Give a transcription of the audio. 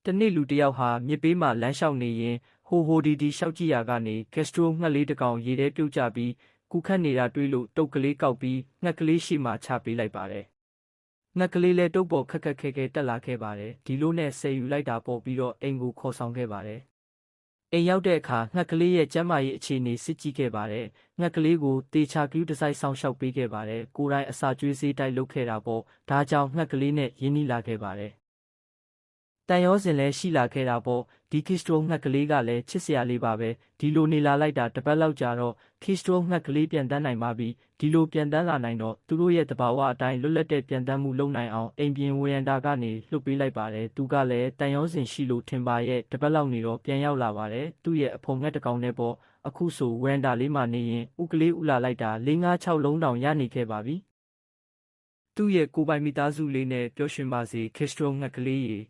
တနေ့လူတစ်ယောက်ဟာမြစ်ဘေးမှာလမ်းလျှောက်နေရင်ဟိုဒီလျှောက်ကြည့်ရာကနေကက်စထရိုငှက်လေးတစ်ကောင်ရေထဲပြုတ်ကျပြီးကူခတ်နေတာတွေ့လို့တုတ်ကလေးကောက်ပြီးငှက်ကလေးရှိမှချပေးလိုက်ပါတယ်။ငှက်ကလေးလည်းတုတ်ပေါ်ခက်ခက်ခဲခဲတက်လာခဲ့ပါတယ်။ဒီလိုနဲ့ဆယ်ယူလိုက်တာပေါ့ပြီးတော့အိမ်ကိုခေါ်ဆောင်ခဲ့ပါတယ်။အိမ်ရောက်တဲ့အခါငှက်ကလေးရဲ့ကျန်းမာရေးအခြေအနေစစ်ကြည့်ခဲ့ပါတယ်။ငှက်ကလေးကိုတေချာကယူးတစိုက်ဆောင်ရှောက်ပေးခဲ့ပါတယ်။ကိုယ်တိုင်အစာကျွေးစေးတိုက်လုပ်ခဲ့တာပေါ့။ဒါကြောင့်ငှက်ကလေးနဲ့ရင်းနှီးလာခဲ့ပါတယ်။တန်ရောစင်လည်းရှိလာခဲ့တာပေါ့ဒီခရစ်စတိုငှက်ကလေးကလည်းချစ်စရာလေးပါပဲဒီလိုနေလာလိုက်တာတစ်ပတ်လောက်ကြာတော့ခရစ်စတိုငှက်ကလေးပြန်တန်းနိုင်ပါပြီဒီလိုပြန်တန်းလာနိုင်တော့သူတို့ရဲ့တဘာဝအတိုင်းလွတ်လပ်တဲ့ပြန်တန်းမှုလုပ်နိုင်အောင်အိမ်ပြင်ဝေရန်တာကနေလှုပ်ပေးလိုက်ပါတယ်သူကလည်းတန်ရောစင်ရှိလို့ထင်ပါရဲ့တစ်ပတ်လောက်နေတော့ပြန်ရောက်လာပါတယ်သူ့ရဲ့အဖုံငှက်တစ်ကောင်နဲ့ပေါ့အခုဆိုဝေရန်တာလေးမှာနေရင်ဥကလေးဥလာလိုက်တာ4-5-6လုံးတောင်ရနေခဲ့ပါပြီသူ့ရဲ့ကိုယ်ပိုင်မိသားစုလေးနဲ့ပျော်ရွှင်ပါစေခရစ်စတိုငှက်ကလေးရေ